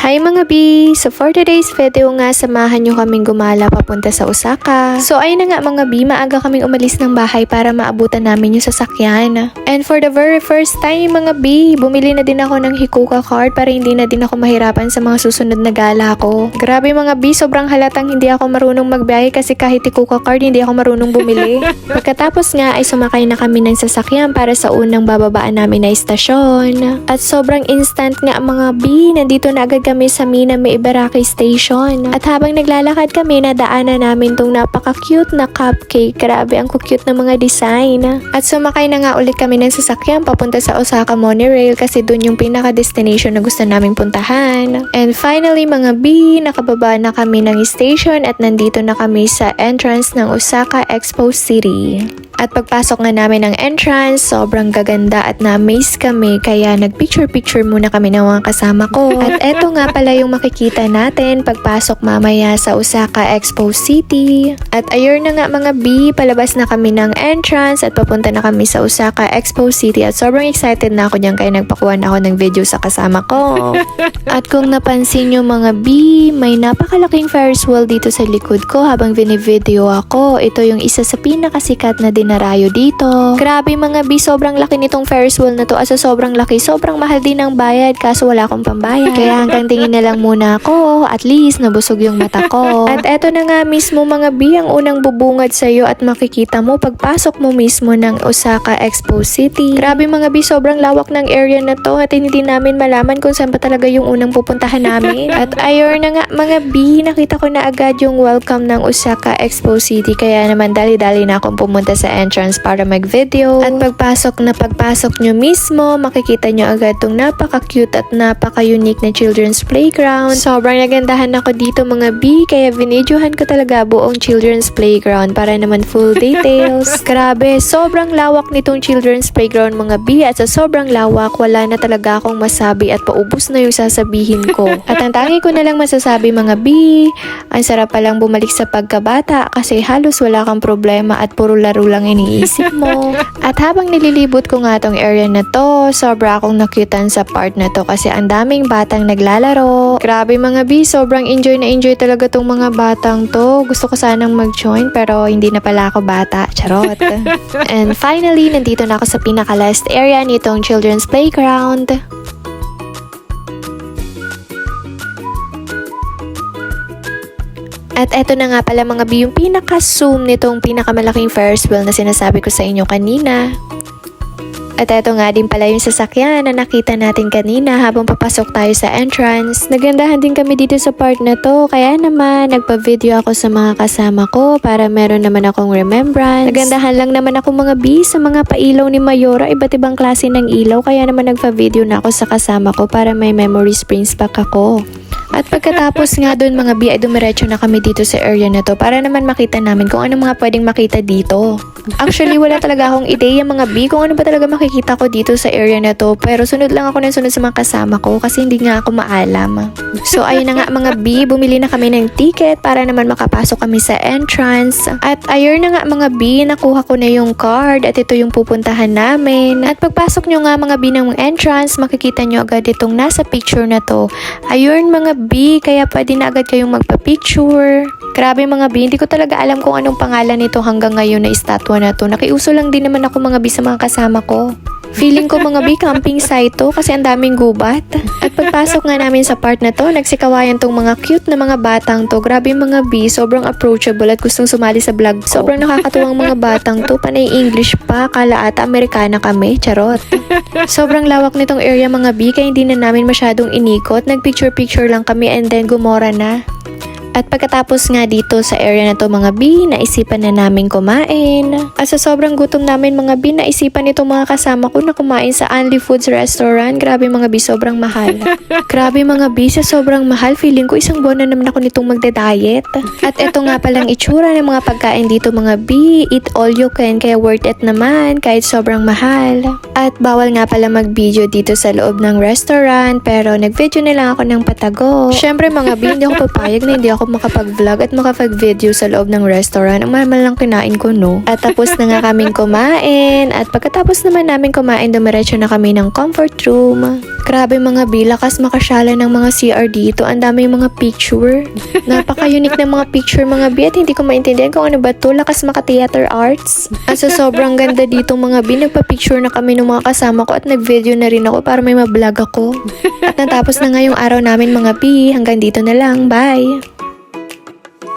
Hi mga B! So for today's video nga, samahan nyo kaming gumala papunta sa Osaka. So ayun na nga mga B, maaga kaming umalis ng bahay para maabutan namin yung sasakyan. And for the very first time mga B, bumili na din ako ng Hikuka card para hindi na din ako mahirapan sa mga susunod na gala ko. Grabe mga B, sobrang halatang hindi ako marunong magbiyahe kasi kahit Hikuka card hindi ako marunong bumili. Pagkatapos nga ay sumakay na kami ng sasakyan para sa unang bababaan namin na istasyon. At sobrang instant nga mga B, nandito na agad kami sa Minami Ibaraki Station. At habang naglalakad kami, nadaanan namin tong napaka-cute na cupcake. Grabe, ang cute na mga design. At sumakay na nga ulit kami ng sasakyan papunta sa Osaka Monorail kasi dun yung pinaka-destination na gusto naming puntahan. And finally mga B, nakababa na kami ng station at nandito na kami sa entrance ng Osaka Expo City. At pagpasok nga namin ng entrance, sobrang gaganda at na-amaze kami kaya nagpicture-picture muna kami ng mga kasama ko. At eto nga pala yung makikita natin pagpasok mamaya sa Osaka Expo City. At ayun na nga mga B, palabas na kami ng entrance at papunta na kami sa Osaka Expo City at sobrang excited na ako dyan kaya nagpakuha na ako ng video sa kasama ko. At kung napansin nyo mga B, may napakalaking Ferris wheel dito sa likod ko habang binivideo ako. Ito yung isa sa pinakasikat na dinarayo dito. Grabe mga B, sobrang laki nitong Ferris wheel na to. Asa sobrang laki, sobrang mahal din ang bayad kaso wala akong pambayad. Kaya hanggang tingin na lang muna ako. At least nabusog yung mata ko. At eto na nga mismo mga B, ang unang bubungad sa'yo at makikita mo pagpasok mo mismo ng Osaka Expo City. Grabe mga B, sobrang lawak ng area na to at hindi namin malaman kung saan pa talaga yung unang pupuntahan namin. At ayun na nga mga B, nakita ko na agad yung welcome ng Osaka Expo City kaya naman dali-dali na akong pumunta sa entrance para mag-video. At pagpasok nyo mismo, makikita nyo agad tong napaka-cute at napaka-unique na children's playground. Sobrang nagandahan ako dito mga B, kaya vinidyohan ko talaga buong children's playground para naman full details. Grabe, sobrang lawak nitong children's playground mga B at sa sobrang lawak, wala na talaga akong masabi at paubos na yung sasabihin ko. At ang tangi ko na lang masasabi mga B, ang sarap palang bumalik sa pagkabata kasi halos wala kang problema at puro laro lang iniisip mo. At habang nililibot ko nga tong area na to, sobra akong nakyutan sa part na to kasi ang daming batang naglalaro. Grabe mga B, sobrang enjoy na enjoy talaga tong mga batang to. Gusto ko sanang mag-join pero hindi na pala ako bata. Charot. And finally, nandito na ako sa pinaka-last area nitong children's playground. At eto na nga pala mga B, yung pinaka-zoom nitong pinakamalaking Ferris wheel na sinasabi ko sa inyo kanina. At eto nga din pala yung sasakyan na nakita natin kanina habang papasok tayo sa entrance. Nagandahan din kami dito sa part na to, kaya naman nagpa-video ako sa mga kasama ko para meron naman akong remembrance. Nagandahan lang naman ako mga B sa mga pailaw ni Mayora, iba't ibang klase ng ilaw, kaya naman nagpa-video na ako sa kasama ko para may memory springs back ako. At pagkatapos nga doon mga B ay dumiretso na kami dito sa area na to para naman makita namin kung ano mga pwedeng makita dito. Actually wala talaga akong ideya mga B kung ano ba talaga makikita ko dito sa area na to, pero sunod lang ako ng sunod sa mga kasama ko kasi hindi nga ako maalam. So ayun na nga mga B, bumili na kami ng ticket para naman makapasok kami sa entrance. At ayun na nga mga B, nakuha ko na yung card at ito yung pupuntahan namin. At pagpasok nyo nga mga B ng entrance, makikita nyo agad itong nasa picture na to. Ayun mga B, kaya pwede na agad kayong magpa-picture. Grabe mga B, hindi ko talaga alam kung anong pangalan nito hanggang ngayon na estatwa na to. Nakiuso lang din naman ako mga B sa mga kasama ko. Feeling ko mga B, camping site to kasi ang daming gubat. At pagpasok nga namin sa part na to, nagsikawayan tong mga cute na mga batang to. Grabe mga B, sobrang approachable at gustong sumali sa vlog ko. Sobrang nakakatuwang mga batang to, panay English pa, kala ata Amerikana kami, charot. Sobrang lawak nitong area mga B, kaya hindi na namin masyadong inikot. Nagpicture-picture lang kami and then gumora na. At pagkatapos nga dito sa area na to mga B, naisipan na namin kumain. At sa sobrang gutom namin mga B, naisipan nitong mga kasama ko na kumain sa Only Foods restaurant. Grabe mga B, sobrang mahal. Grabe mga B, sa sobrang mahal, feeling ko isang buwan na naman ako nitong magda-diet. At eto nga palang itsura ng mga pagkain dito mga B, eat all you can, kaya worth it naman kahit sobrang mahal. At bawal nga pala mag-video dito sa loob ng restaurant, pero nag-video na lang ako ng patago. Syempre mga B, hindi ako papayag na hindi ako ako makapag-vlog at makapag-video sa loob ng restaurant. Ang mahal lang kinain ko, no? At tapos na nga kaming kumain. At pagkatapos naman namin kumain, dumiretso na kami ng comfort room. Grabe mga bilakas makasyala ng mga CR dito. Ang dami mga picture. Napaka-unique ng mga picture mga bi at hindi ko maintindihan kung ano ba to. Lakas maka-theater arts. At sa sobrang ganda dito mga bi, nagpa-picture na kami ng mga kasama ko at nag-video na rin ako para may ma-vlog ako. At natapos na nga yung araw namin mga bi. Hanggang dito na lang. Bye!